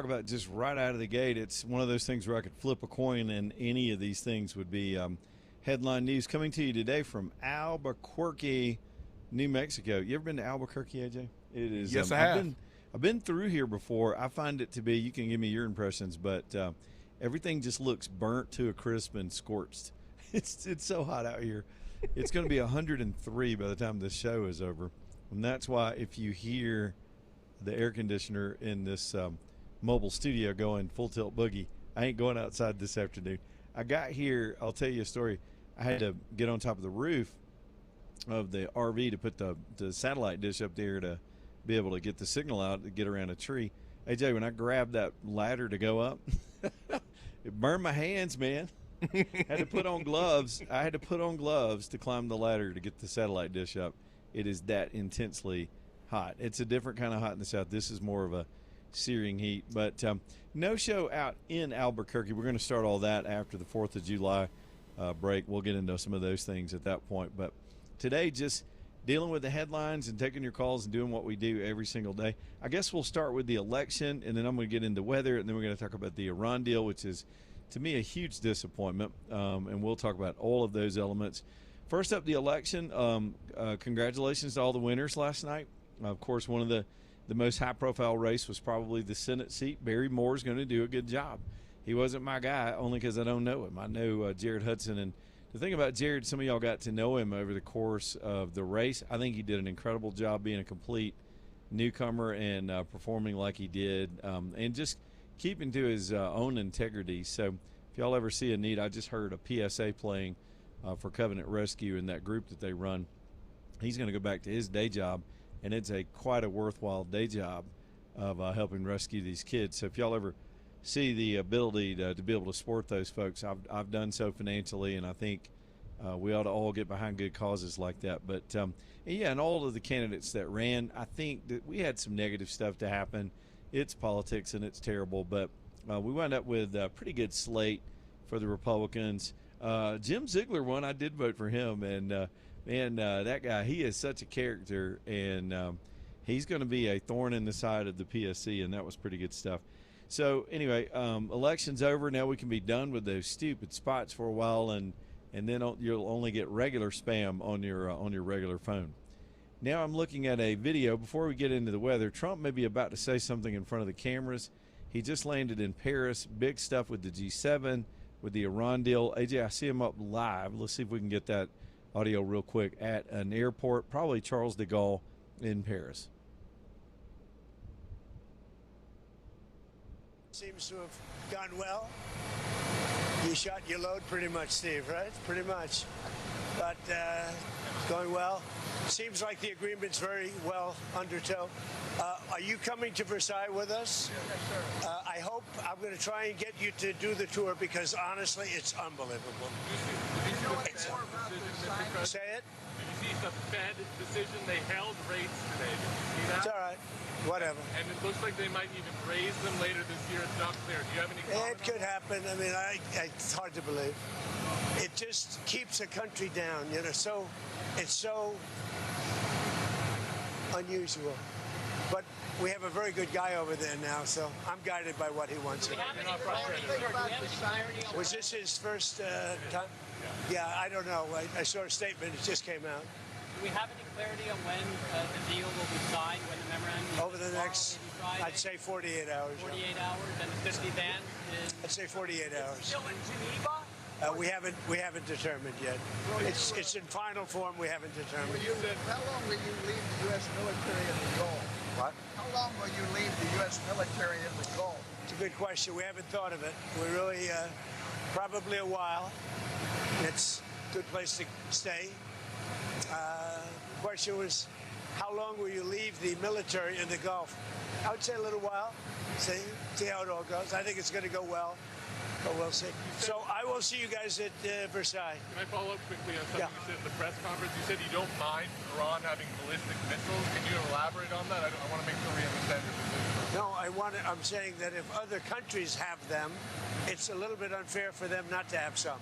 talk about just right out of the gate, it's one of those things where I could flip a coin and any of these things would be headline news. Coming to you today from Albuquerque, New Mexico. You ever been to Albuquerque, AJ? It is. Yes, I have. I've been through here before. I find it to be, you can give me your impressions, but everything just looks burnt to a crisp and scorched. It's so hot out here. It's going to be 103 by the time this show is over. And that's why if you hear the air conditioner in this mobile studio going full tilt boogie, I ain't going outside this afternoon. I got here, I'll tell you a story. I had to get on top of the roof of the RV to put the satellite dish up there to be able to get the signal out to get around a tree. AJ, when I grabbed that ladder to go up, it burned my hands, man. Had to put on gloves. I had to put on gloves to climb the ladder to get the satellite dish up. It is that intensely hot. It's a different kind of hot in the south. This is more of a searing heat. But no show out in Albuquerque. We're going to start all that after the 4th of July break. We'll get into some of those things at that point. But today, just dealing with the headlines and taking your calls and doing what we do every single day. I guess we'll start with the election, and then I'm going to get into weather, and then we're going to talk about the Iran deal, which is, to me, a huge disappointment. And we'll talk about all of those elements. First up, the election. Congratulations to all the winners last night. Of course, one of the most high-profile race was probably the Senate seat. Barry Moore's going to do a good job. He wasn't my guy only because I don't know him. I know Jared Hudson. And the thing about Jared, some of y'all got to know him over the course of the race. I think he did an incredible job being a complete newcomer and performing like he did and just keeping to his own integrity. So if y'all ever see a need, I just heard a PSA playing for Covenant Rescue in that group that they run. He's going to go back to his day job, and it's quite a worthwhile day job of helping rescue these kids. So if y'all ever see the ability to be able to support those folks, I've done so financially, and I think we ought to all get behind good causes like that. But yeah, and all of the candidates that ran, I think that we had some negative stuff to happen. It's politics and it's terrible, but we wound up with a pretty good slate for the Republicans. Jim Ziegler won. I did vote for him, and man, that guy, he is such a character, and he's going to be a thorn in the side of the PSC, and that was pretty good stuff. So anyway, election's over. Now we can be done with those stupid spots for a while, and then you'll only get regular spam on your regular phone. Now I'm looking at a video. Before we get into the weather, Trump may be about to say something in front of the cameras. He just landed in Paris. Big stuff with the G7, with the Iran deal. AJ, I see him up live. Let's see if we can get that audio real quick at an airport, probably Charles de Gaulle in Paris. Seems to have gone well. You shot your load pretty much, Steve, right? Pretty much. But going well. Seems like the agreement's very well undertow. Are you coming to Versailles with us? Yes, sir. I hope. I'm going to try and get you to do the tour because, honestly, it's unbelievable. Did you know what's more about this? Say it? Did you see the Fed decision? They held rates today. Did you see that? It's all right. Whatever. And it looks like they might even raise them later this year. It's not clear. Do you have any comment? It could happen. I mean, it's hard to believe. It just keeps a country down, you know. So it's so unusual. But we have a very good guy over there now, so I'm guided by what he wants. Was this his first time? Yeah, I don't know. I saw a statement. It just came out. Do we have any clarity on when the deal will be signed, when the memorandum over the next, I'd say 48 hours. 48 hours, and the 50 band is... I'd say 48 hours. Still in Geneva? We haven't determined yet. It's in final form. We haven't determined. How long will you leave the U.S. military in the Gulf? What? How long will you leave the U.S. military in the Gulf? It's a good question. We haven't thought of it. We really, probably a while. It's a good place to stay. The question was, how long will you leave the military in the Gulf? I would say a little while. See how it all goes. I think it's going to go well. But we'll see. So I will see you guys at Versailles. Can I follow up quickly on something you said at the press conference? You said you don't mind Iran having ballistic missiles. Can you elaborate on that? I want to make sure we understand your position. No, I'm saying that if other countries have them, it's a little bit unfair for them not to have some.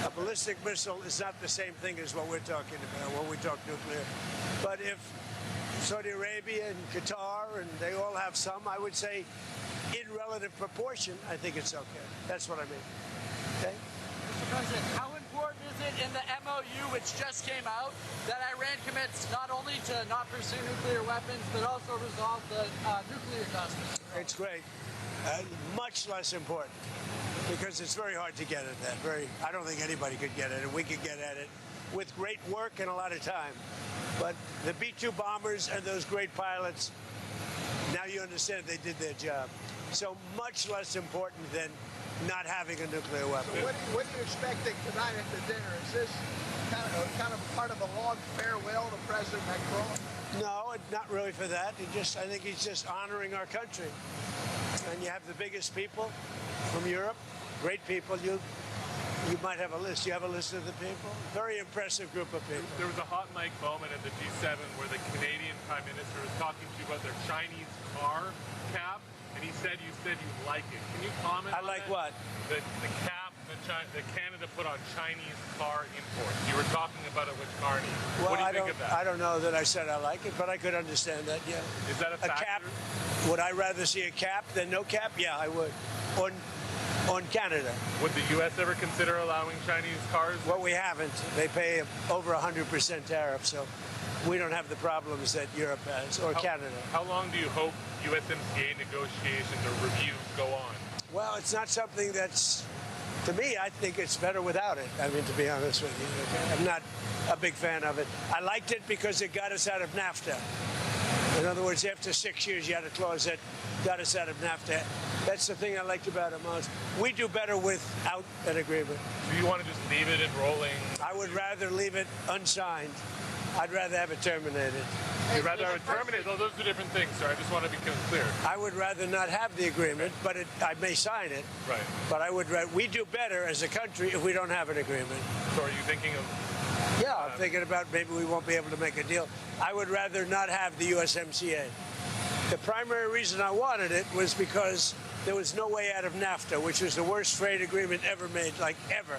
A ballistic missile is not the same thing as what we're talking about when we talk nuclear. But if Saudi Arabia and Qatar, and they all have some. I would say in relative proportion, I think it's okay. That's what I mean. Okay? Mr. President, how important is it in the MOU, which just came out, that Iran commits not only to not pursue nuclear weapons, but also resolve the nuclear dust? It's great. Much less important because it's very hard to get at that. I don't think anybody could get at it. We could get at it with great work and a lot of time. But the B-2 bombers and those great pilots, now you understand they did their job. So much less important than not having a nuclear weapon. What are you expecting tonight at the dinner? Is this kind of part of a long farewell to President Macron? No, not really for that. I think he's just honoring our country. And you have the biggest people from Europe, great people. You might have a list. You have a list of the people? Very impressive group of people. There was a hot mic moment at the G7 where the Canadian Prime Minister was talking to you about their Chinese car cap, and he said you like it. Can you comment on like that? what? The cap that Canada put on Chinese car imports. You were talking about it with Carney. Well, what do you think of that? I don't know that I said I like it, but I could understand that, yeah. Is that a factor? Cap? Would I rather see a cap than no cap? Yeah, I would. On Canada. Would the U.S. ever consider allowing Chinese cars? Well, we haven't. They pay over 100% tariff, so we don't have the problems that Europe has, or Canada. How long do you hope USMCA negotiations or reviews go on? Well, it's not something that's, to me, I think it's better without it. I mean, to be honest with you. I'm not a big fan of it. I liked it because it got us out of NAFTA. In other words, after 6 years, you had a clause that got us out of NAFTA. That's the thing I liked about it most. We do better without an agreement. Do you want to just leave it enrolling? I would rather leave it unsigned. I'd rather have it terminated. You'd rather have it terminated? Oh, those are different things, sir. I just want to be clear. I would rather not have the agreement, but I may sign it. Right. But we do better as a country if we don't have an agreement. So are you thinking of... Yeah, I'm thinking about maybe we won't be able to make a deal. I would rather not have the USMCA. The primary reason I wanted it was because there was no way out of NAFTA, which was the worst trade agreement ever made, like ever.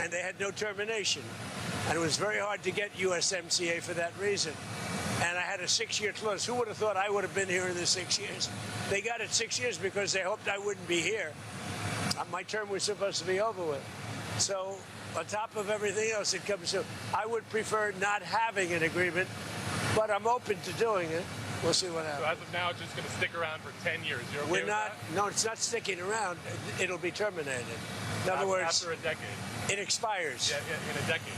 And they had no termination. And it was very hard to get USMCA for that reason. And I had a 6-year clause. Who would have thought I would have been here in the 6 years? They got it 6 years because they hoped I wouldn't be here. My term was supposed to be over with. So on top of everything else that comes to, I would prefer not having an agreement, but I'm open to doing it. We'll see what happens. So as of now, it's just going to stick around for 10 years. You're okay with that? No, it's not sticking around. It'll be terminated. In other words, after a decade. It expires. Yeah, in a decade.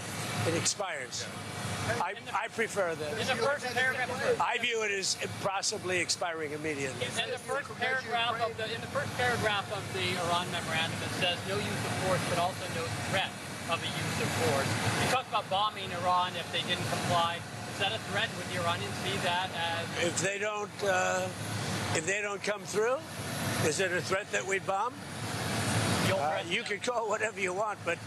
It expires. Yeah. I prefer that. In the first paragraph, I view it as possibly expiring immediately. in the first paragraph of the Iran memorandum, it says no use of force, but also no threat of the use of force. You talked about bombing Iran if they didn't comply. Is that a threat? Would the Iranians see that as? If they don't come through, is it a threat that we bomb? You can call whatever you want, but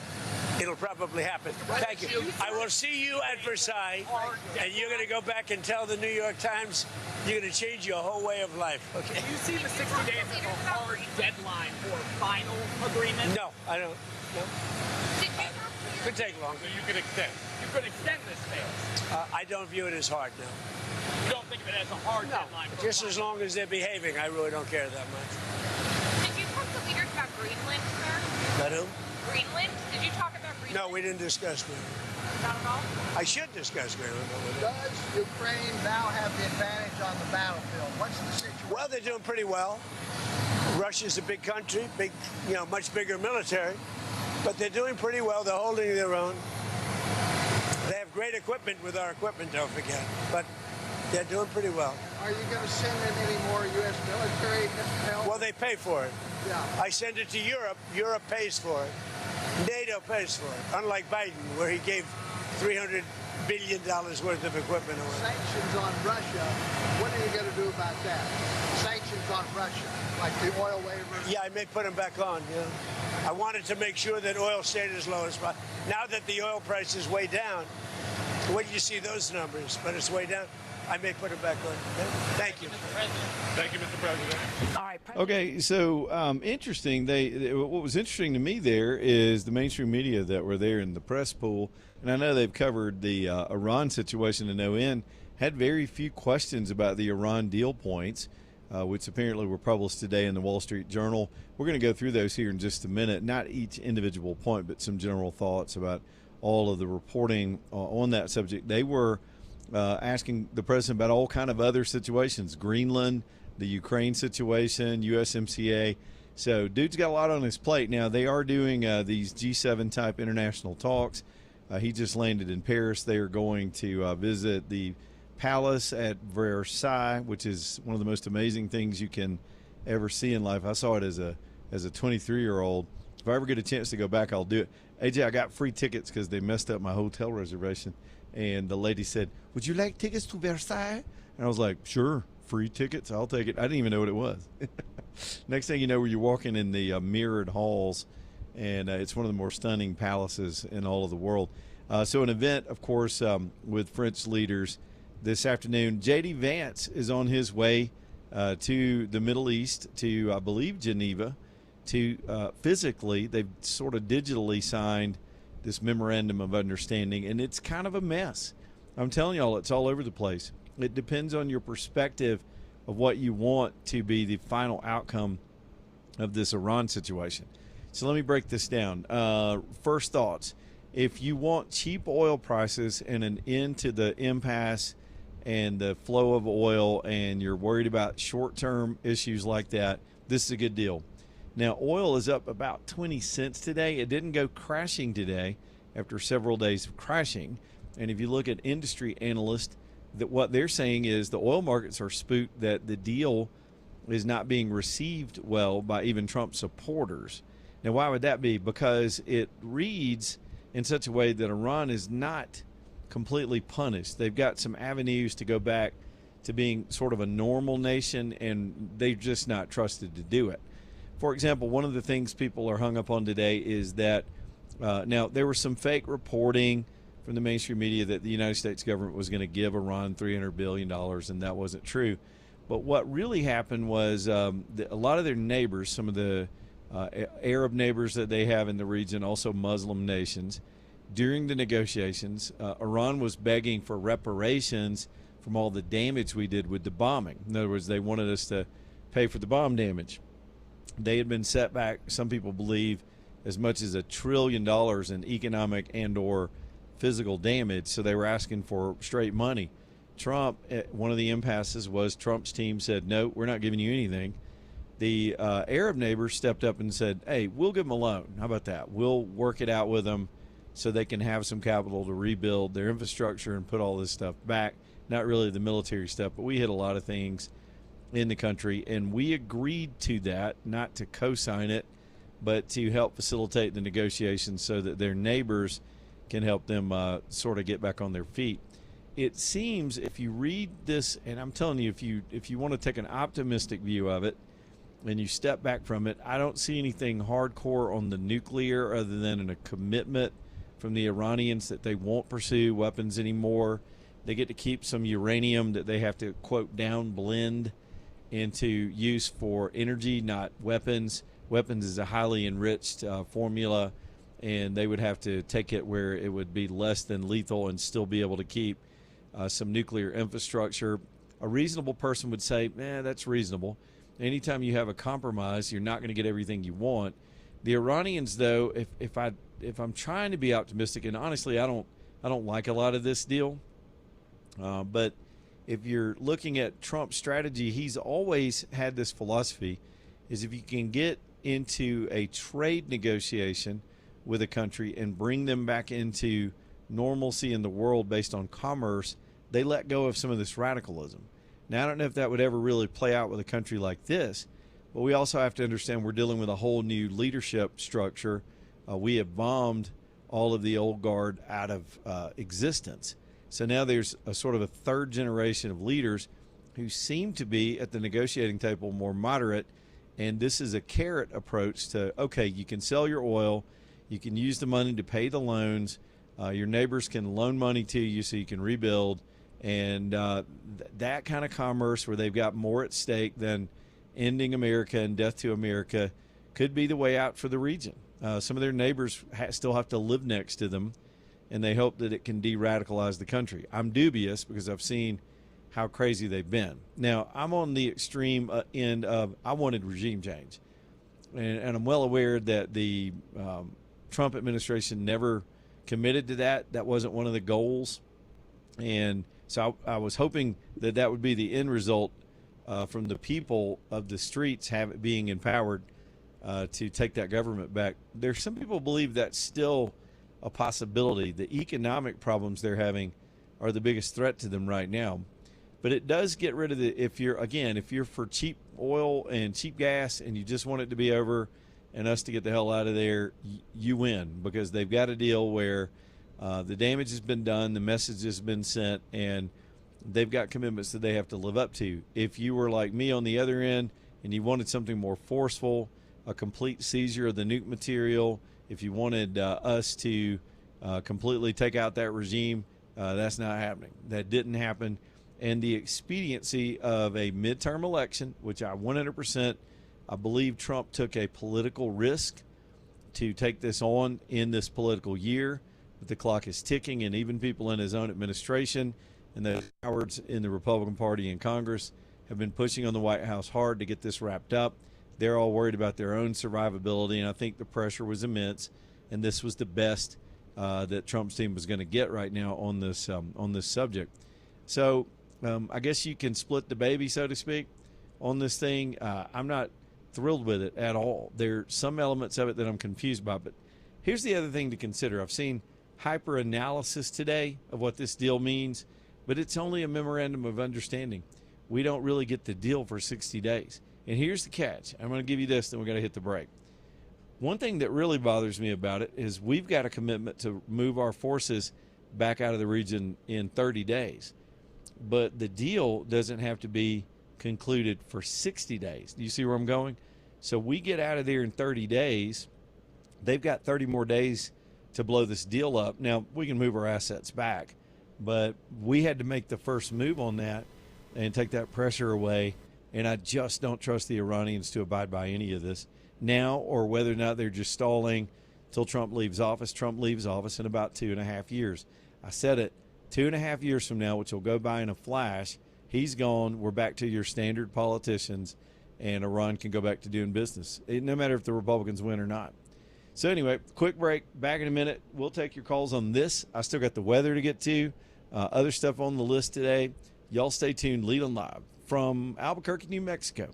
it'll probably happen. Thank you. I will see you at Versailles, and you're going to go back and tell the New York Times you're going to change your whole way of life. Okay? Do you see the 60 days as a hard deadline for final agreement? No, I don't. No. Could take longer. So you can extend. You could extend this phase. I don't view it as hard now. You don't think of it as a hard deadline? For Just as long as they're behaving, I really don't care that much. Did you talk to leaders about Greenland, sir? That who? Greenland? Did you talk about Greenland? No, we didn't discuss Greenland. Not at all? I should discuss Greenland. Does Ukraine now have the advantage on the battlefield? What's the situation? Well, they're doing pretty well. Russia's a big country, much bigger military, but they're doing pretty well. They're holding their own. They have great equipment with our equipment, don't forget, but they're doing pretty well. Are you going to send in any more U.S. military help? Well, they pay for it. Yeah. I send it to Europe. Europe pays for it. NATO pays for it, unlike Biden, where he gave $300 billion worth of equipment away. Sanctions on Russia. What are you going to do about that? Sanctions on Russia, like the oil waiver? Yeah, I may put them back on, yeah. I wanted to make sure that oil stayed as low as possible. Now that the oil price is way down, when you see those numbers, but it's way down, I may put it back on. Yeah? Thank you. Thank you, Mr. President. All right. Okay, so interesting. What was interesting to me there is the mainstream media that were there in the press pool, and I know they've covered the Iran situation to no end, had very few questions about the Iran deal points, which apparently were published today in the Wall Street Journal. We're going to go through those here in just a minute, not each individual point, but some general thoughts about all of the reporting on that subject. They were asking the president about all kind of other situations, Greenland, the Ukraine situation, USMCA. So dude's got a lot on his plate. Now, they are doing these G7 type international talks. He just landed in Paris. They are going to visit the palace at Versailles, which is one of the most amazing things you can ever see in life. I saw it as a 23-year-old. If I ever get a chance to go back, I'll do it. AJ, I got free tickets because they messed up my hotel reservation. And the lady said, "Would you like tickets to Versailles?" And I was like, "Sure, free tickets. I'll take it." I didn't even know what it was. Next thing you know, you're walking in the mirrored halls, and it's one of the more stunning palaces in all of the world. So an event, of course, with French leaders this afternoon. J.D. Vance is on his way to the Middle East, to, I believe, Geneva, to physically, they've sort of digitally signed this memorandum of understanding, and it's kind of a mess. I'm telling y'all, it's all over the place. It depends on your perspective of what you want to be the final outcome of this Iran situation. So let me break this down. First thoughts. If you want cheap oil prices and an end to the impasse and the flow of oil, and you're worried about short-term issues like that, this is a good deal. Now, oil is up about 20 cents today. It didn't go crashing today after several days of crashing. And if you look at industry analysts, that what they're saying is the oil markets are spooked that the deal is not being received well by even Trump supporters. Now, why would that be? Because it reads in such a way that Iran is not completely punished. They've got some avenues to go back to being sort of a normal nation, and they're just not trusted to do it. For example, one of the things people are hung up on today is that now there was some fake reporting from the mainstream media that the United States government was going to give Iran $300 billion, and that wasn't true. But what really happened was a lot of their neighbors, some of the Arab neighbors that they have in the region, also Muslim nations, during the negotiations, Iran was begging for reparations from all the damage we did with the bombing. In other words, they wanted us to pay for the bomb damage. They had been set back, some people believe, as much as $1 trillion in economic and or physical damage, so they were asking for straight money. Trump, one of the impasses was Trump's team said, "No, we're not giving you anything." The Arab neighbors stepped up and said, "Hey, we'll give them a loan. How about that? We'll work it out with them so they can have some capital to rebuild their infrastructure and put all this stuff back." Not really the military stuff, but we hit a lot of things in the country, and we agreed to that, not to co-sign it, but to help facilitate the negotiations so that their neighbors can help them sort of get back on their feet. It seems, if you read this, and I'm telling you, if you want to take an optimistic view of it and you step back from it, I don't see anything hardcore on the nuclear other than a commitment from the Iranians that they won't pursue weapons anymore. They get to keep some uranium that they have to, quote, down blend into use for energy, not weapons. Weapons is a highly enriched formula, and they would have to take it where it would be less than lethal and still be able to keep some nuclear infrastructure. A reasonable person would say, that's reasonable. Anytime you have a compromise, you're not going to get everything you want. The Iranians, though, if I'm trying to be optimistic, and honestly, I don't like a lot of this deal, but if you're looking at Trump's strategy, he's always had this philosophy, is if you can get into a trade negotiation with a country and bring them back into normalcy in the world based on commerce, they let go of some of this radicalism. Now, I don't know if that would ever really play out with a country like this, but we also have to understand we're dealing with a whole new leadership structure. We have bombed all of the old guard out of existence. So now there's a sort of a third generation of leaders who seem to be at the negotiating table more moderate, and this is a carrot approach to, okay, you can sell your oil, you can use the money to pay the loans, your neighbors can loan money to you so you can rebuild, and that kind of commerce where they've got more at stake than ending America and death to America could be the way out for the region. Some of their neighbors still have to live next to them, and they hope that it can de-radicalize the country. I'm dubious because I've seen how crazy they've been. Now, I'm on the extreme end of I wanted regime change. And I'm well aware that the Trump administration never committed to that. That wasn't one of the goals. And so I was hoping that that would be the end result from the people of the streets being empowered to take that government back. There's some people believe that's still a possibility. The economic problems they're having are the biggest threat to them right now. But it does get rid of if you're for cheap oil and cheap gas and you just want it to be over and us to get the hell out of there, you win, because they've got a deal where the damage has been done, the message has been sent, and they've got commitments that they have to live up to. If you were like me on the other end and you wanted something more forceful, a complete seizure of the nuke material, if you wanted us to completely take out that regime, that's not happening. That didn't happen. And the expediency of a midterm election, which I 100%, I believe Trump took a political risk to take this on in this political year. But the clock is ticking, and even people in his own administration and the cowards in the Republican Party in Congress have been pushing on the White House hard to get this wrapped up. They're all worried about their own survivability, and I think the pressure was immense, and this was the best that Trump's team was going to get right now on this subject. So I guess you can split the baby, so to speak, on this thing. I'm not thrilled with it at all. There are some elements of it that I'm confused by, but here's the other thing to consider. I've seen hyper analysis today of what this deal means, but it's only a memorandum of understanding. We don't really get the deal for 60 days. And here's the catch. I'm going to give you this, then we're going to hit the break. One thing that really bothers me about it is we've got a commitment to move our forces back out of the region in 30 days. But the deal doesn't have to be concluded for 60 days. Do you see where I'm going? So we get out of there in 30 days. They've got 30 more days to blow this deal up. Now, we can move our assets back, but we had to make the first move on that and take that pressure away. And I just don't trust the Iranians to abide by any of this now, or whether or not they're just stalling till Trump leaves office. Trump leaves office in about 2.5 years. I said it, 2.5 years from now, which will go by in a flash, he's gone. We're back to your standard politicians, and Iran can go back to doing business, no matter if the Republicans win or not. So anyway, quick break. Back in a minute. We'll take your calls on this. I still got the weather to get to, other stuff on the list today. Y'all stay tuned. Leland Live from Albuquerque, New Mexico.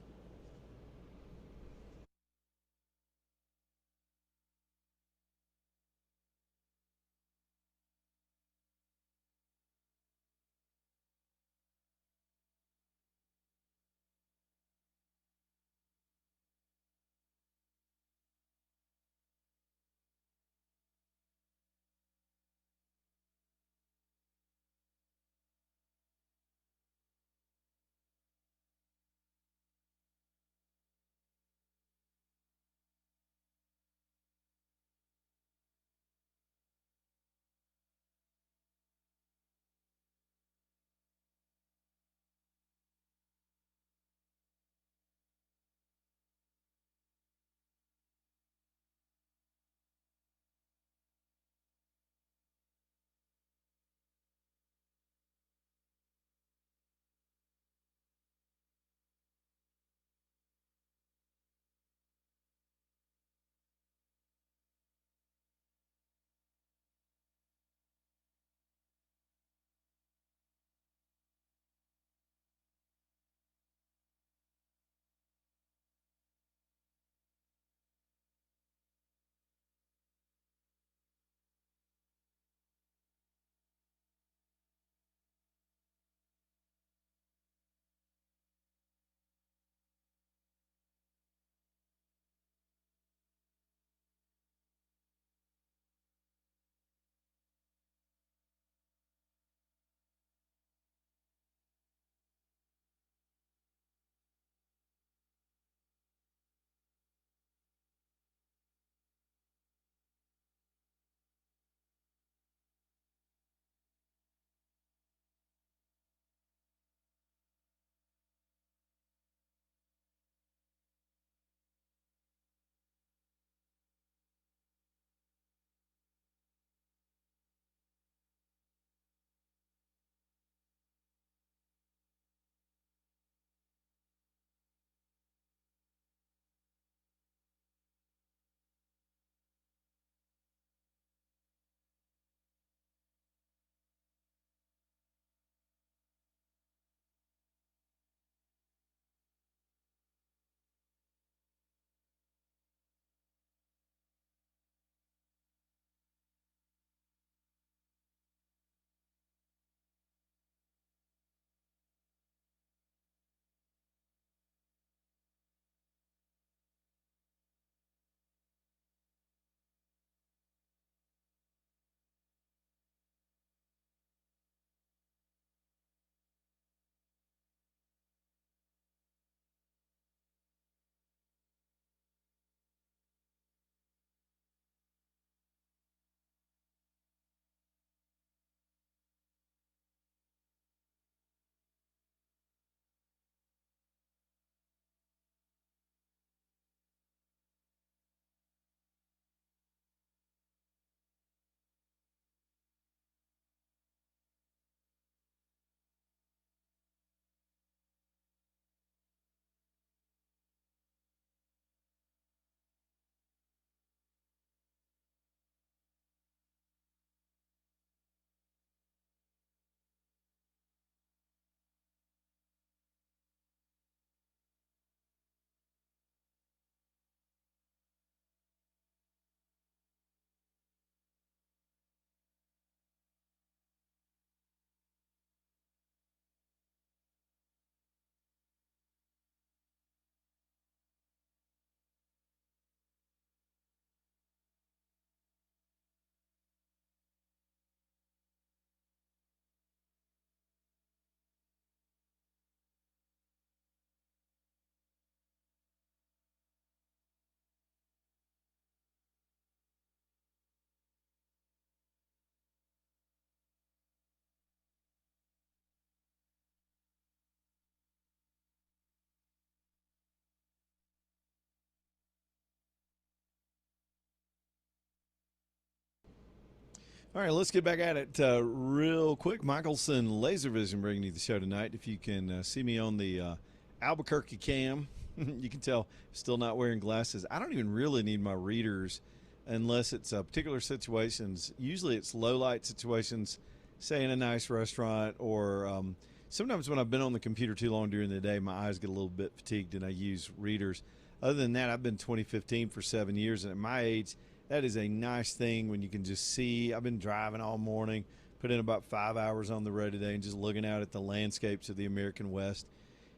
All right, let's get back at it real quick. Michelson Laser Vision bringing you the show tonight. If you can see me on the Albuquerque cam, you can tell still not wearing glasses. I don't even really need my readers unless it's particular situations. Usually it's low light situations, say in a nice restaurant, or sometimes when I've been on the computer too long during the day, my eyes get a little bit fatigued and I use readers. Other than that, I've been 2015 for 7 years, and at my age, that is a nice thing when you can just see. I've been driving all morning, put in about 5 hours on the road today, and just looking out at the landscapes of the American West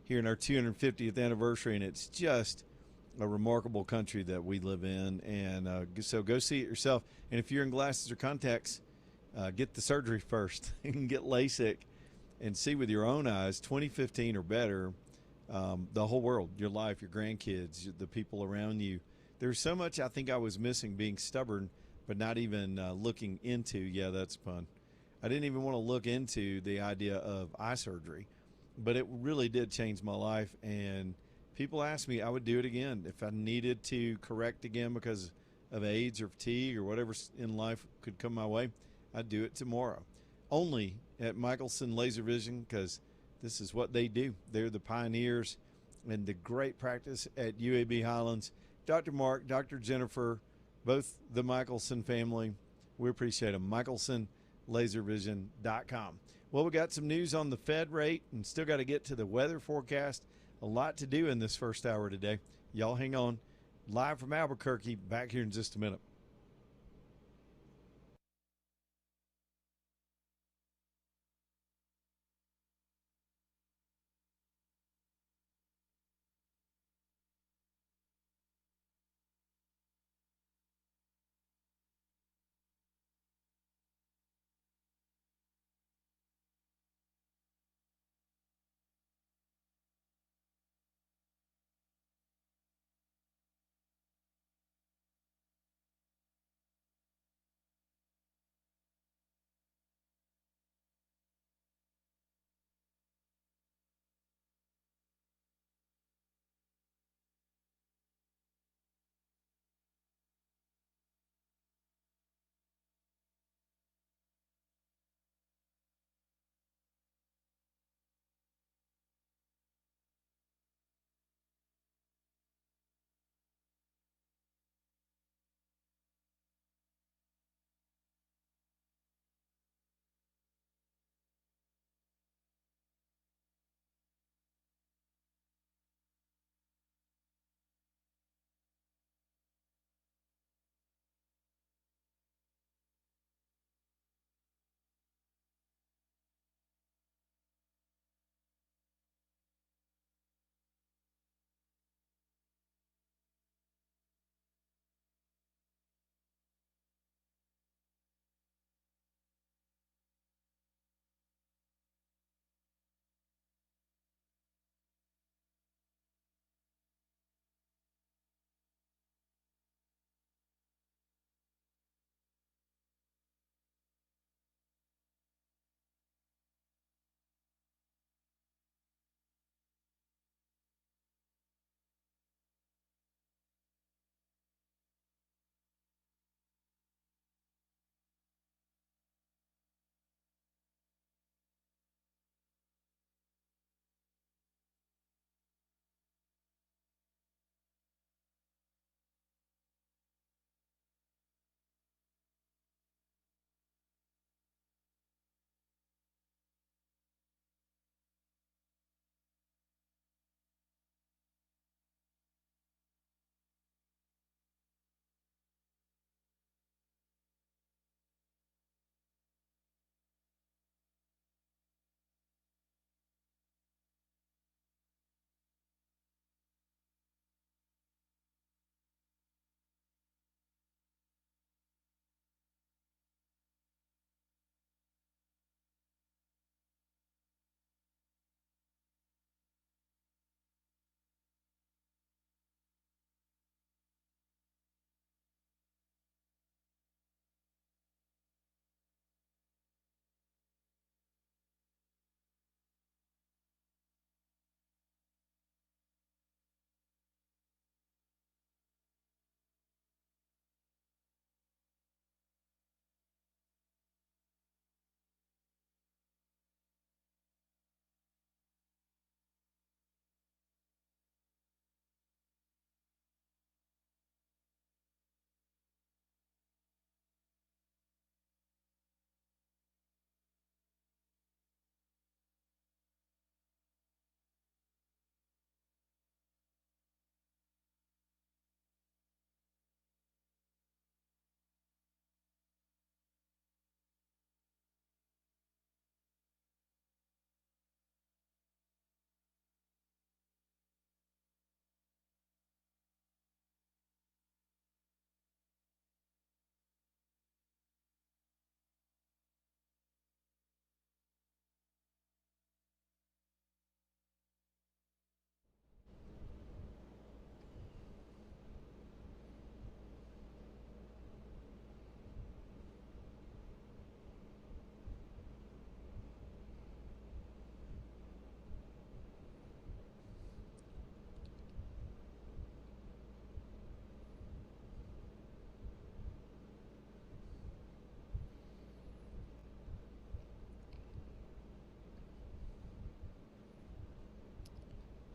here in our 250th anniversary, and it's just a remarkable country that we live in. And so go see it yourself. And if you're in glasses or contacts, get the surgery first and get LASIK and see with your own eyes, 2015 or better, the whole world, your life, your grandkids, the people around you. There's so much I think I was missing, being stubborn, but not even looking into, yeah, that's fun. I didn't even want to look into the idea of eye surgery, but it really did change my life. And people asked me, I would do it again. If I needed to correct again because of AIDS or fatigue or whatever in life could come my way, I'd do it tomorrow. Only at Michelson Laser Vision, because this is what they do. They're the pioneers and the great practice at UAB Highlands. Dr. Mark, Dr. Jennifer, both the Michelson family, we appreciate them. MichelsonLaserVision.com. Well, we got some news on the Fed rate and still got to get to the weather forecast. A lot to do in this first hour today. Y'all hang on. Live from Albuquerque, back here in just a minute.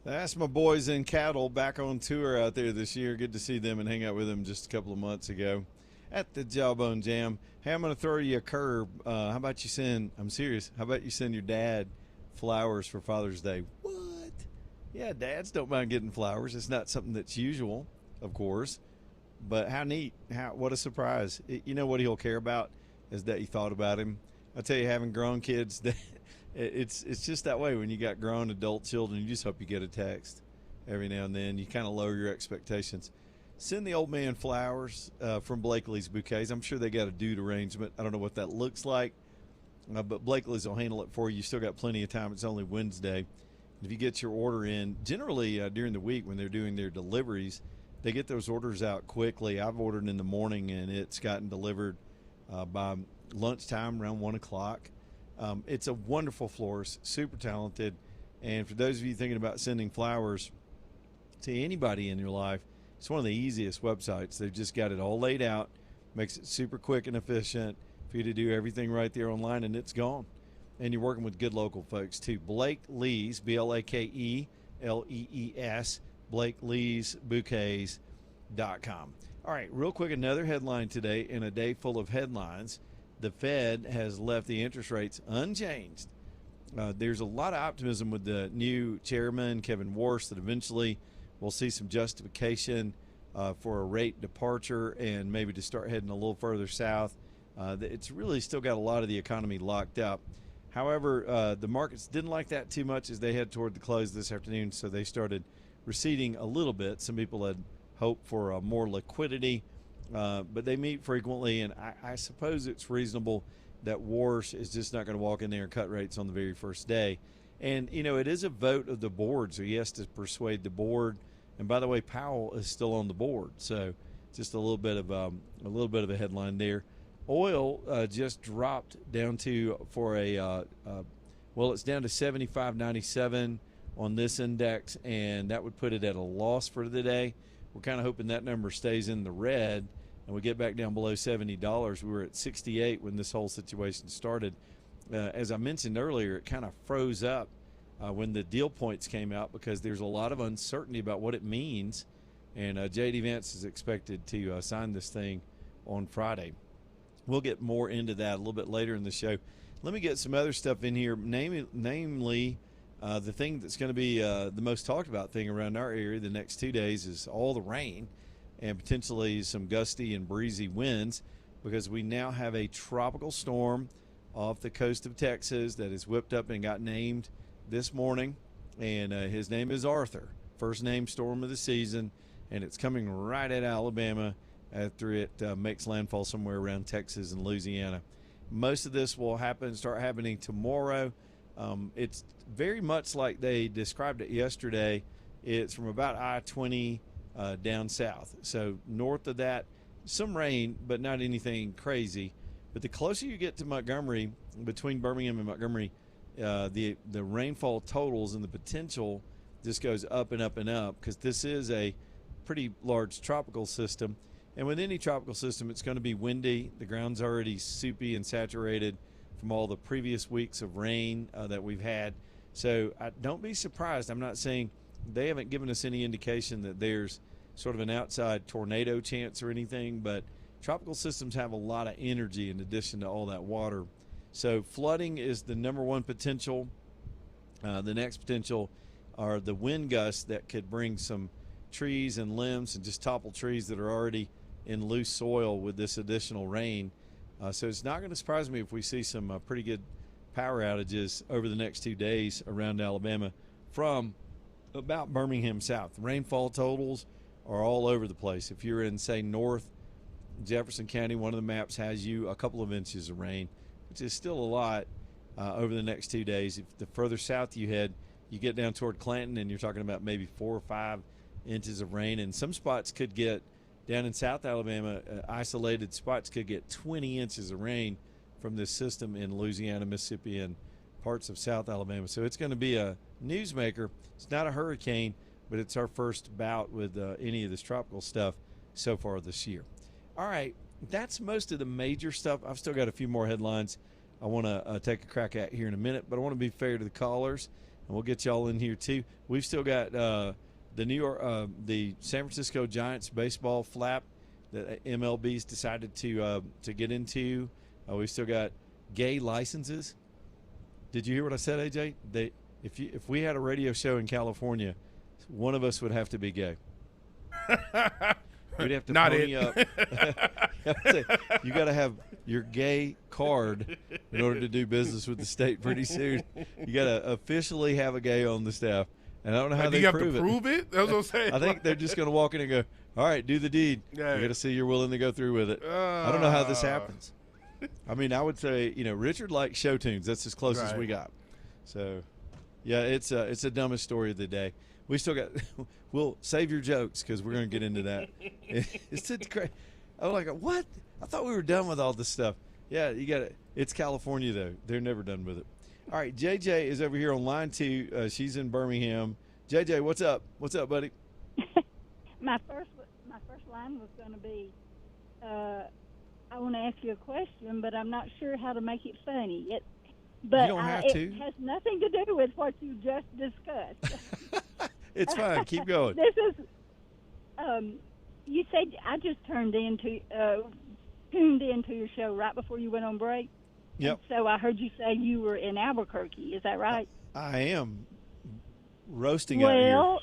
That's my boys in Cattle back on tour out there this year. Good to see them and hang out with them just a couple of months ago at the Jawbone Jam. Hey, I'm going to throw you a curve. How about you send, I'm serious, how about you send your dad flowers for Father's Day? What? Yeah, dads don't mind getting flowers. It's not something that's usual, of course. But how neat. What a surprise. You know what he'll care about is that you thought about him. I tell you, having grown kids, it's just that way when you got grown adult children. You just hope you get a text every now and then. You kind of lower your expectations. Send the old man flowers from Blakely's Bouquets. I'm sure they got a dude arrangement. I don't know what that looks like, but Blakely's will handle it for you. You still got plenty of time. It's only Wednesday. If you get your order in, generally during the week when they're doing their deliveries, they get those orders out quickly. I've ordered in the morning, and it's gotten delivered by lunchtime, around 1 o'clock. It's a wonderful florist, super talented. And for those of you thinking about sending flowers to anybody in your life, it's one of the easiest websites. They've just got it all laid out, makes it super quick and efficient for you to do everything right there online, and it's gone. And you're working with good local folks, too. Blake Lees, BlakeLees, BlakeLeesBouquets.com. All right, real quick, another headline today in a day full of headlines. The Fed has left the interest rates unchanged. There's a lot of optimism with the new chairman, Kevin Warsh, that eventually we'll see some justification for a rate departure and maybe to start heading a little further south. It's really still got a lot of the economy locked up. However, the markets didn't like that too much as they head toward the close this afternoon, so they started receding a little bit. Some people had hoped for more liquidity, but they meet frequently, and I suppose it's reasonable that Warsh is just not going to walk in there and cut rates on the very first day. And, you know, it is a vote of the board, so he has to persuade the board. And, by the way, Powell is still on the board, so just a little bit of a headline there. Oil just dropped down to it's down to 75.97 on this index, and that would put it at a loss for the day. We're kind of hoping that number stays in the red and we get back down below $70. We were at 68 when this whole situation started. As I mentioned earlier, it kind of froze up when the deal points came out because there's a lot of uncertainty about what it means, and J.D. Vance is expected to sign this thing on Friday. We'll get more into that a little bit later in the show. Let me get some other stuff in here, namely the thing that's going to be the most talked about thing around our area the next 2 days is all the rain and potentially some gusty and breezy winds because we now have a tropical storm off the coast of Texas that is whipped up and got named this morning, and his name is Arthur, first name storm of the season, and it's coming right at Alabama after it makes landfall somewhere around Texas and Louisiana. Most of this will start happening tomorrow. It's very much like they described it yesterday. It's from about I-20 down south. So north of that, some rain, but not anything crazy. But the closer you get to Montgomery, between Birmingham and Montgomery, the rainfall totals and the potential just goes up and up and up because this is a pretty large tropical system. And with any tropical system, it's going to be windy. The ground's already soupy and saturated from all the previous weeks of rain that we've had. So don't be surprised. I'm not saying they haven't given us any indication that there's sort of an outside tornado chance or anything, but tropical systems have a lot of energy in addition to all that water. So flooding is the number one potential. The next potential are the wind gusts that could bring some trees and limbs and just topple trees that are already in loose soil with this additional rain. So it's not going to surprise me if we see some pretty good power outages over the next 2 days around Alabama from about Birmingham south. Rainfall totals are all over the place. If you're in, say, North Jefferson County, one of the maps has you a couple of inches of rain, which is still a lot over the next 2 days. If the further south you head, you get down toward Clanton, and you're talking about maybe 4 or 5 inches of rain. And some spots could get, down in South Alabama, isolated spots could get 20 inches of rain from this system in Louisiana, Mississippi, and parts of South Alabama. So it's going to be a newsmaker. It's not a hurricane, but it's our first bout with any of this tropical stuff so far this year. All right, that's most of the major stuff. I've still got a few more headlines I want to take a crack at here in a minute, but I want to be fair to the callers. and we'll get y'all in here too. We've still got the San Francisco Giants baseball flap that MLB's decided to get into. We've still got gay licenses. Did you hear what I said, AJ? If we had a radio show in California, one of us would have to be gay. We'd have to pony up. You got to have your gay card in order to do business with the state pretty soon. You got to officially have a gay on the staff. And I don't know how they prove it. Do you have to prove it? That's what I'm saying. I think they're just going to walk in and go, all right, do the deed. Yeah. You got to see you're willing to go through with it. I don't know how this happens. I mean, I would say, Richard likes show tunes. That's as close as we got. So, yeah, it's the dumbest story of the day. We still got – we'll save your jokes because we're going to get into that. It's crazy. I'm like, what? I thought we were done with all this stuff. Yeah, you got it. It's California, though. They're never done with it. All right, JJ is over here on line 2. She's in Birmingham. JJ, what's up? What's up, buddy? My first line was going to be, I want to ask you a question, but I'm not sure how to make it funny. But you don't have to. It has nothing to do with what you just discussed. It's fine. Keep going. This is, you said I just tuned into your show right before you went on break. Yep. And so I heard you say you were in Albuquerque. Is that right? I am roasting out here. Well,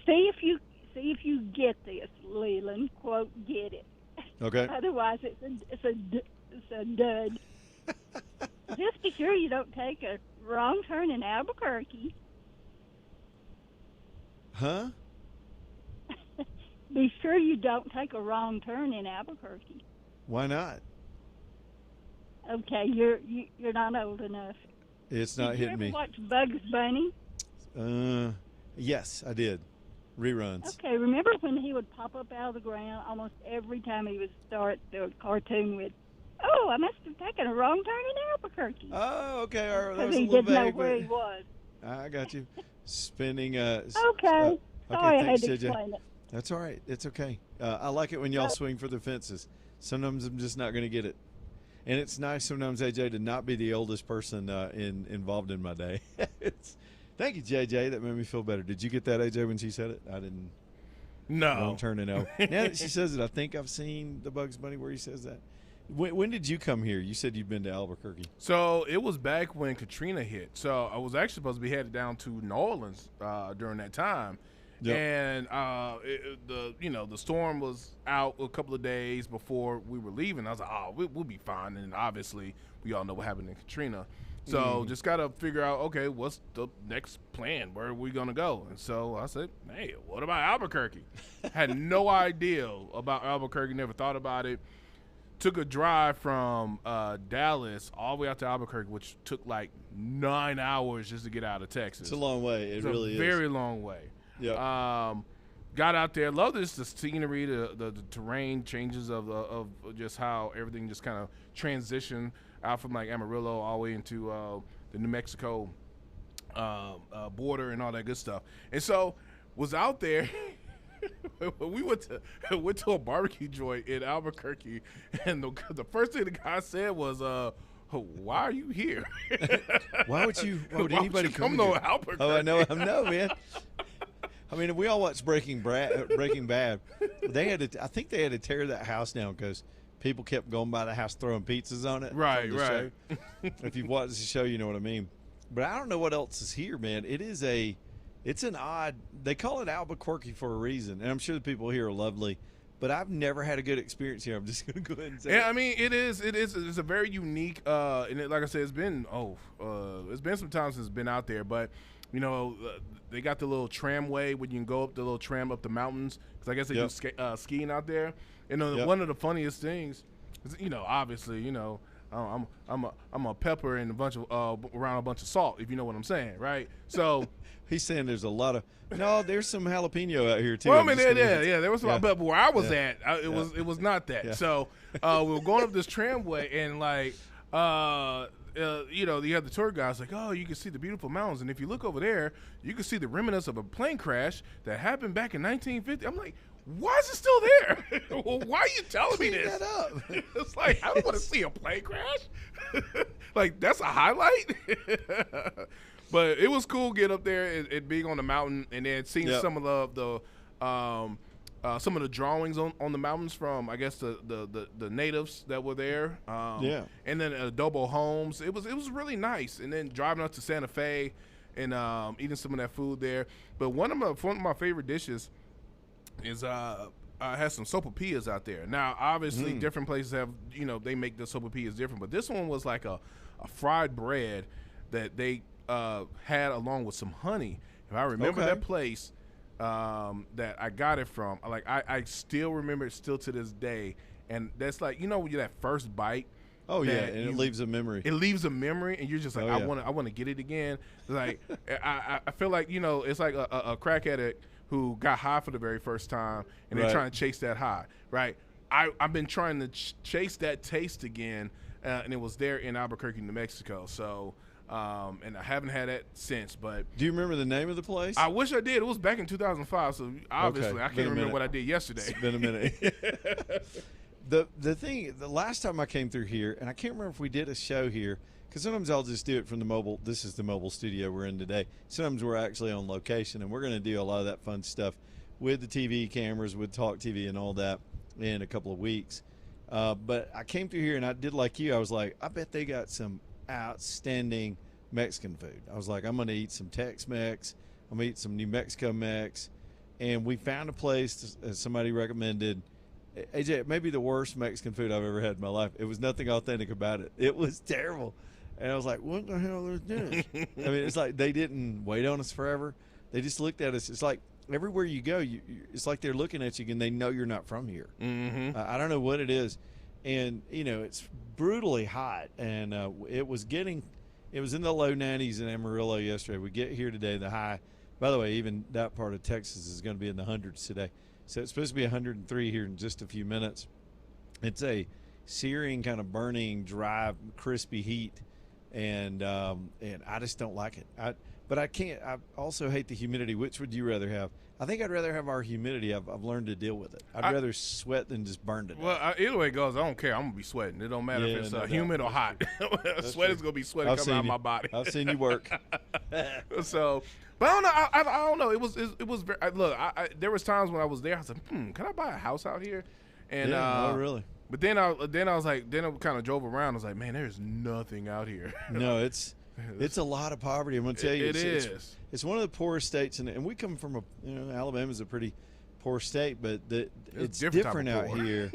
see if you get this, Leland. Quote, get it. Okay. Otherwise, it's a dud. Just be sure you don't take a wrong turn in Albuquerque. Huh? Be sure you don't take a wrong turn in Albuquerque. Why not? Okay, you're not old enough. It's not hitting me. Did you ever watch Bugs Bunny? Yes, I did. Reruns. Okay, remember when he would pop up out of the ground almost every time he would start the cartoon with, "Oh, I must have taken a wrong turn in Albuquerque." Oh, okay. All right. Because he didn't know where he was. I got you. Spinning. Okay. Okay, Sorry, I had thanks, to JJ. explain it. That's all right. It's okay. I like it when y'all swing for the fences. Sometimes I'm just not going to get it. And it's nice sometimes, AJ, to not be the oldest person involved in my day. Thank you, JJ. That made me feel better. Did you get that, AJ, when she said it? I didn't. No. Wrong turn in L. Now that she says it, I think I've seen the Bugs Bunny where he says that. When did you come here? You said you'd been to Albuquerque. So it was back when Katrina hit. So I was actually supposed to be headed down to New Orleans during that time. Yep. And the storm was out a couple of days before we were leaving. I was like, we'll be fine. And obviously, we all know what happened in Katrina. So just got to figure out, okay, what's the next plan? Where are we going to go? And so I said, hey, what about Albuquerque? Had no idea about Albuquerque, never thought about it. Took a drive from Dallas all the way out to Albuquerque, which took like 9 hours just to get out of Texas. It's a long way. It really is. Very long way. Yeah. Got out there. Loved the scenery, the terrain changes of just how everything just kind of transitioned out from like Amarillo all the way into the New Mexico border and all that good stuff. And so was out there. We went to a barbecue joint in Albuquerque, and the first thing the guy said was, "Why are you here? Why would anybody come to Albuquerque?" Oh, I know, man. I mean, we all watched Breaking Bad. I think they had to tear that house down because people kept going by the house throwing pizzas on it. Right. Show. If you've watched the show, you know what I mean. But I don't know what else is here, man. It's an odd. They call it Albuquerque for a reason, and I'm sure the people here are lovely. But I've never had a good experience here. I'm just going to go ahead and say. Yeah, I mean, it is. It's a very unique. And like I said, it's been some time since it's been out there, but. They got the little tramway when you can go up the little tram up the mountains because I guess they do skiing out there. And one of the funniest things is, obviously, I'm a pepper and a bunch of around a bunch of salt, if you know what I'm saying, right? So he's saying there's a lot of there's some jalapeno out here too. Well, I mean, there was some, but where I was at, it was not that. Yeah. So we were going up this tramway and like. You have the tour guys like, oh, you can see the beautiful mountains, and if you look over there, you can see the remnants of a plane crash that happened back in 1950. I'm like, why is it still there? Well, why are you telling me this? That up. It's like, I don't want to see a plane crash. Like, that's a highlight. But it was cool get up there and being on the mountain and then seeing some of some of the drawings on the mountains from, I guess, the natives that were there. And then adobo homes. It was really nice. And then driving up to Santa Fe and eating some of that food there. But one of my favorite dishes is has some sopapillas out there. Now, obviously, different places have, they make the sopapillas different. But this one was like a fried bread that they had along with some honey. If I remember that place that I got it from, like I still remember it still to this day. And that's like, when you're that first bite. Oh yeah, and it leaves a memory. It leaves a memory, and you're just like, I want to get it again. Like I feel like it's like a crack addict who got high for the very first time, and they're trying to chase that high, right? I've been trying to chase that taste again, and it was there in Albuquerque, New Mexico. So, and I haven't had that since. But do you remember the name of the place? I wish I did. It was back in 2005, so obviously I can't remember what I did yesterday. It's been a minute. The last time I came through here, and I can't remember if we did a show here, because sometimes I'll just do it from the mobile. This is the mobile studio we're in today. Sometimes we're actually on location, and we're going to do a lot of that fun stuff with the TV cameras, with Talk TV and all that in a couple of weeks. But I came through here, and I did like you. I was like, I bet they got some outstanding Mexican food. I was like, I'm going to eat some Tex-Mex. I'm going to eat some New Mexico Mex. And we found a place somebody recommended. AJ, it may be the worst Mexican food I've ever had in my life. It was nothing authentic about it. It was terrible. And I was like, what the hell is this? I mean, it's like they didn't wait on us forever. They just looked at us. It's like everywhere you go, it's like they're looking at you and they know you're not from here. I don't know what it is. And, it's brutally hot. And it was in the low 90s in Amarillo yesterday. We get here today, the high. By the way, even that part of Texas is going to be in the hundreds today. So it's supposed to be 103 here in just a few minutes. It's a searing, kind of burning, dry, crispy heat, and I just don't like it. But I can't. I also hate the humidity. Which would you rather have? I think I'd rather have our humidity. I've learned to deal with it. I'd rather sweat than just burn to death. Well, either way it goes, I don't care. I'm gonna be sweating. It don't matter if it's humid or hot. Sweat is gonna be sweating coming out of my body. I've seen you work. So. But I don't know. I don't know. It was very. Look, there was times when I was there. I was like, can I buy a house out here? And no, really. But then I was like, then I kind of drove around. I was like, man, there's nothing out here. No, it's a lot of poverty. I'm gonna tell you, it's one of the poorest states, and we come from Alabama's a pretty poor state, but it's different out here,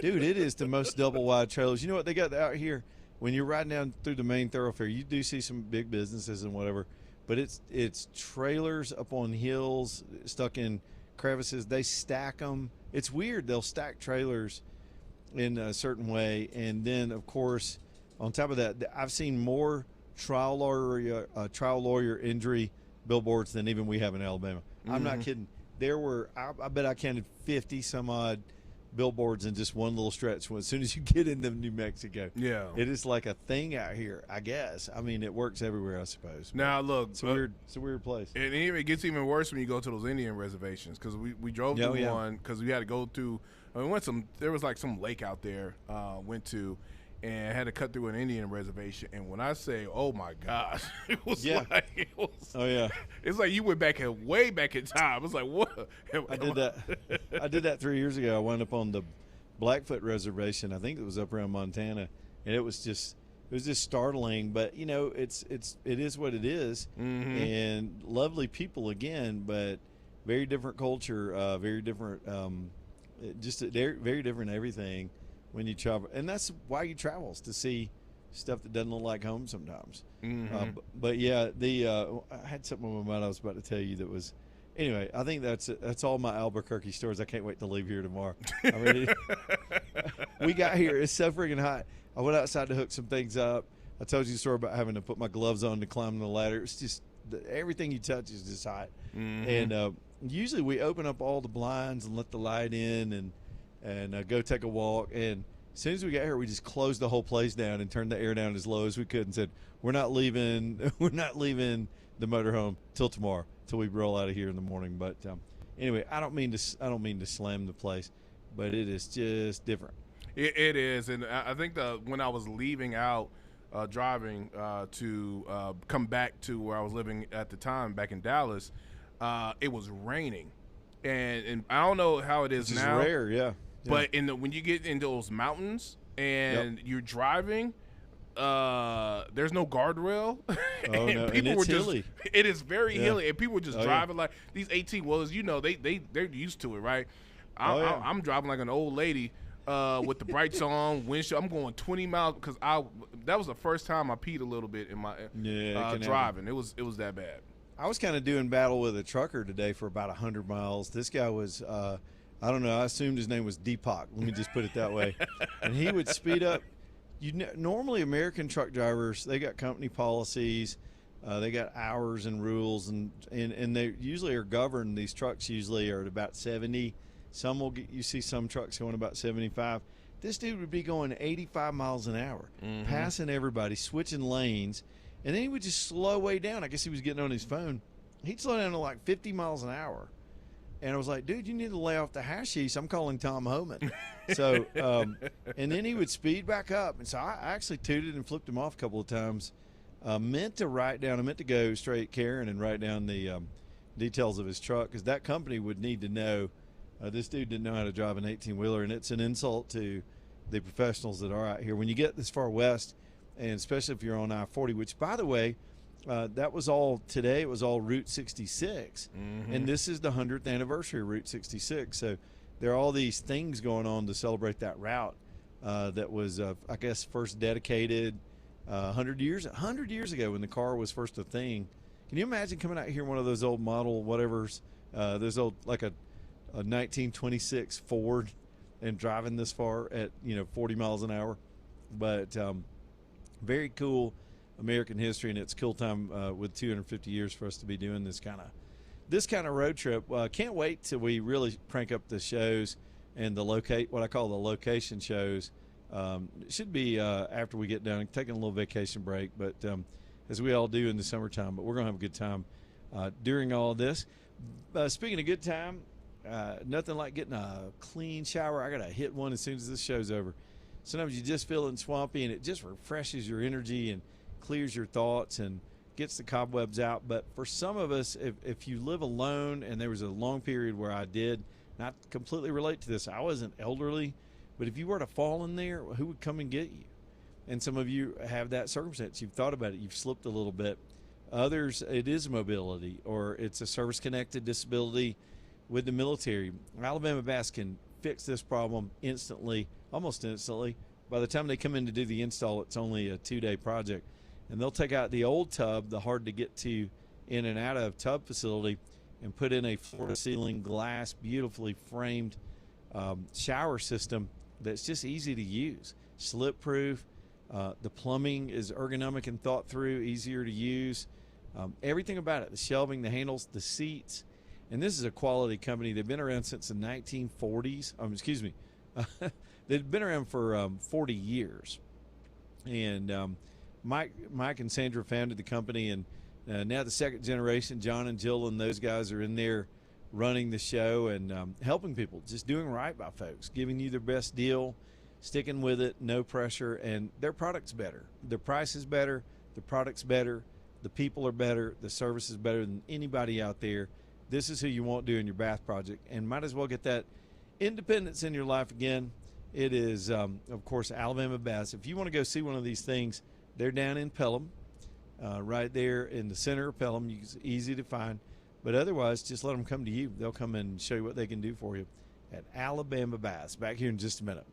dude. It is the most double wide trailers. You know what they got out here? When you're riding down through the main thoroughfare, you do see some big businesses and whatever. But it's trailers up on hills, stuck in crevices. They stack them. It's weird. They'll stack trailers in a certain way, and then of course, on top of that, I've seen more trial lawyer injury billboards than even we have in Alabama. I'm not kidding. There were, I bet I counted 50 some odd billboards in just one little stretch. As soon as you get into New Mexico, it is like a thing out here, I guess. I mean, it works everywhere, I suppose. Now look, it's a weird place, and it gets even worse when you go to those Indian reservations, because we drove to one, because we had to go through. There was like some lake out there. Went to, and had to cut through an Indian reservation. And when I say, oh my gosh, it was like, it's like you went way back in time. It's like, what? I did that 3 years ago. I wound up on the Blackfoot reservation. I think it was up around Montana, and it was just startling. But it is what it is, and lovely people again, but very different culture, very different, very different everything. When you travel, and that's why you travel, is to see stuff that doesn't look like home sometimes. But yeah, I had something on my mind I was about to tell you that was. Anyway, I think that's all my Albuquerque stories. I can't wait to leave here tomorrow. I mean, we got here. It's so freaking hot. I went outside to hook some things up. I told you the story about having to put my gloves on to climb the ladder. It's just everything you touch is just hot. And usually we open up all the blinds and let the light in and go take a walk. And as soon as we got here, we just closed the whole place down and turned the air down as low as we could and said, we're not leaving the motorhome till tomorrow, till we roll out of here in the morning. But anyway, I don't mean to slam the place, but it is just different. It is, and I think when I was leaving out driving to come back to where I was living at the time, back in Dallas. It was raining, and I don't know how it is Which now. is rare, yeah. But when you get into those mountains and you're driving, there's no guardrail. Oh, no. And it's hilly. It is very hilly, and people were just Oh, driving like these 18-wheelers. You know, they're used to it, right? I'm driving like an old lady with the brights on, windshield. I'm going 20 miles because that was the first time I peed a little bit in my driving. It was that bad. I was kind of doing battle with a trucker today for about 100 miles. This guy was, I don't know, I assumed his name was Deepak. Let me just put it that way. And he would speed up. Normally, American truck drivers, they got company policies, they got hours and rules, and they usually are governed. These trucks usually are at about 70. Some will get, you see some trucks going about 75. This dude would be going 85 miles an hour, passing everybody, switching lanes, and then he would just slow way down. I guess he was getting on his phone. He'd slow down to like 50 miles an hour. And I was like, dude, you need to lay off the hashish. I'm calling Tom Homan. So, and then he would speed back up. And so I actually tooted and flipped him off a couple of times. I meant to go straight Karen and write down the details of his truck, because that company would need to know this dude didn't know how to drive an 18-wheeler. And it's an insult to the professionals that are out here. When you get this far west, and especially if you're on I-40, which, by the way, that was all today. It was all Route 66, and this is the 100th anniversary of Route 66. So there are all these things going on to celebrate that route that was, I guess, first dedicated 100 years ago when the car was first a thing. Can you imagine coming out here in one of those old model whatevers, those old like a 1926 Ford, and driving this far at 40 miles an hour? But very cool American history, and it's a cool time with 250 years for us to be doing this kind of road trip. Can't wait till we really crank up the shows and what I call the location shows. It should be after we get done, taking a little vacation break, but as we all do in the summertime. But we're gonna have a good time during all of this. Speaking of good time, nothing like getting a clean shower. I gotta hit one as soon as this show's over. Sometimes you just feeling swampy, and it just refreshes your energy and clears your thoughts and gets the cobwebs out. But for some of us, if you live alone, and there was a long period where I did not completely relate to this, I wasn't elderly, but if you were to fall in there, who would come and get you? And some of you have that circumstance. You've thought about it. You've slipped a little bit. Others, it is mobility, or it's a service-connected disability with the military. Alabama Bass can fix this problem instantly, almost instantly. By the time they come in to do the install, it's only a 2-day project. And they'll take out the old tub, the hard to get to in and out of tub facility, and put in a floor-to-ceiling glass, beautifully framed shower system that's just easy to use, slip-proof. The plumbing is ergonomic and thought through, easier to use. Everything about it, the shelving, the handles, the seats. And this is a quality company. They've been around since the 1940s. They've been around for 40 years. And Mike and Sandra founded the company, and now the second generation, John and Jill and those guys, are in there running the show and helping people, just doing right by folks, giving you their best deal, sticking with it, no pressure, and their product's better. Their price is better, the product's better, the people are better, the service is better than anybody out there. This is who you want doing your bath project, and might as well get that independence in your life again. It is, of course, Alabama Bass. If you want to go see one of these things, they're down in Pelham, right there in the center of Pelham. It's easy to find. But otherwise, just let them come to you. They'll come and show you what they can do for you at Alabama Bass. Back here in just a minute.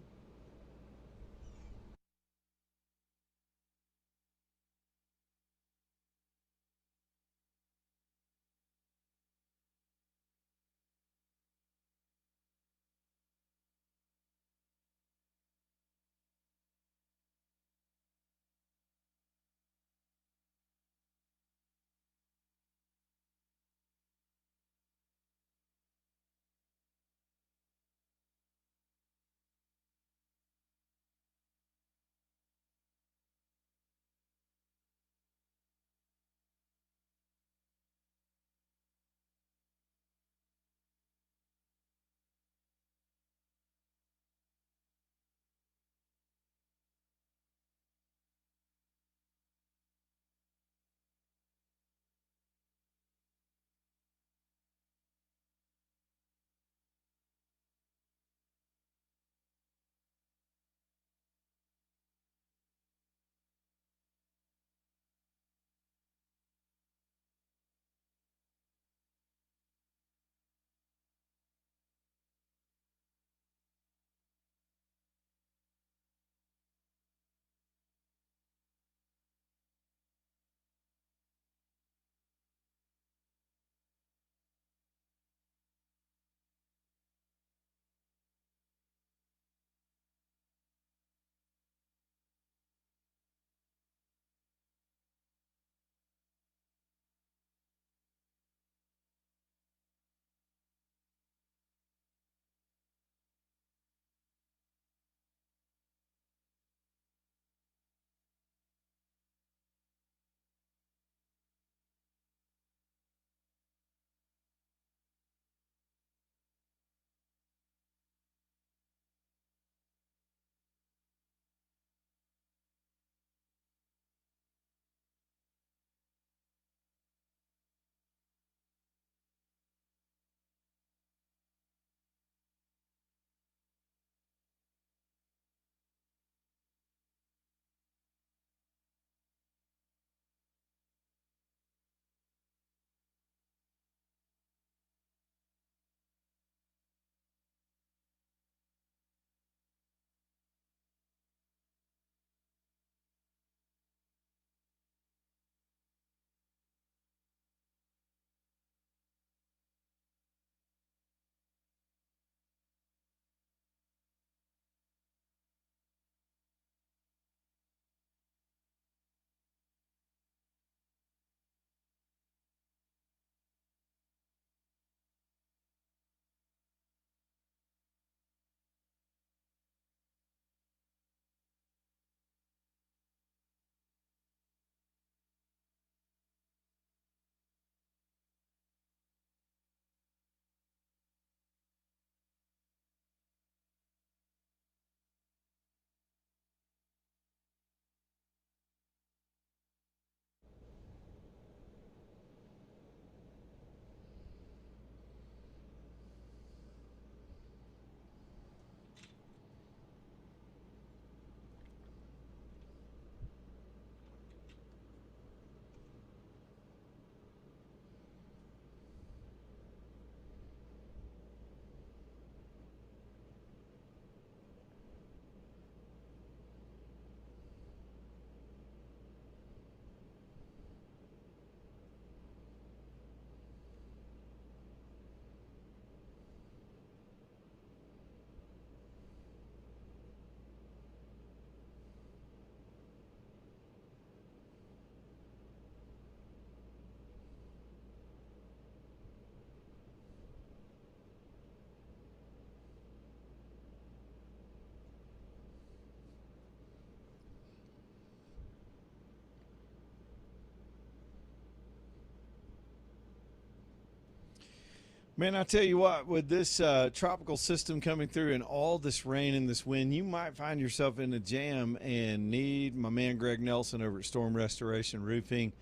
Man, I tell you what, with this tropical system coming through and all this rain and this wind, you might find yourself in a jam and need my man Greg Nelson over at Storm Restoration Roofing.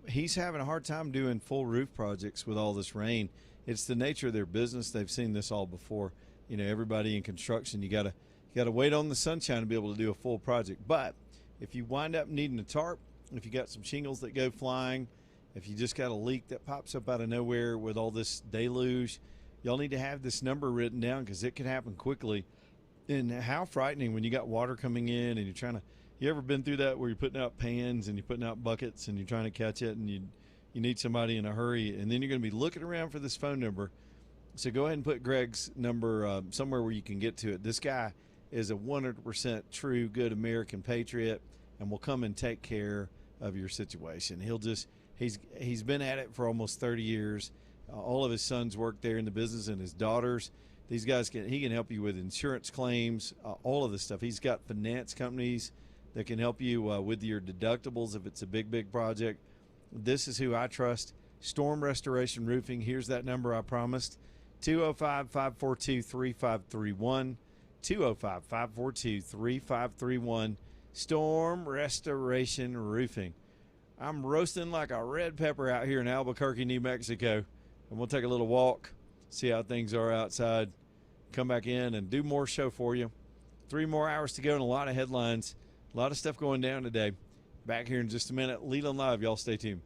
He's having a hard time doing full roof projects with all this rain. It's the nature of their business. They've seen this all before. You know, everybody in construction, you gotta wait on the sunshine to be able to do a full project. But if you wind up needing a tarp, if you got some shingles that go flying, if you just got a leak that pops up out of nowhere with all this deluge, y'all need to have this number written down because it can happen quickly. And how frightening when you got water coming in and you're trying to, you ever been through that where you're putting out pans and you're putting out buckets and you're trying to catch it and you need somebody in a hurry, and then you're going to be looking around for this phone number. So go ahead and put Greg's number somewhere where you can get to it. This guy is a 100% true good American patriot and will come and take care of your situation. He's been at it for almost 30 years. All of his sons work there in the business and his daughters. These guys he can help you with insurance claims, all of this stuff. He's got finance companies that can help you with your deductibles if it's a big project. This is who I trust. Storm Restoration Roofing. Here's that number I promised. 205-542-3531. 205-542-3531. Storm Restoration Roofing. I'm roasting like a red pepper out here in Albuquerque, New Mexico. And we'll take a little walk, see how things are outside, come back in and do more show for you. 3 more hours to go and a lot of headlines. A lot of stuff going down today. Back here in just a minute. Leland Live. Y'all stay tuned.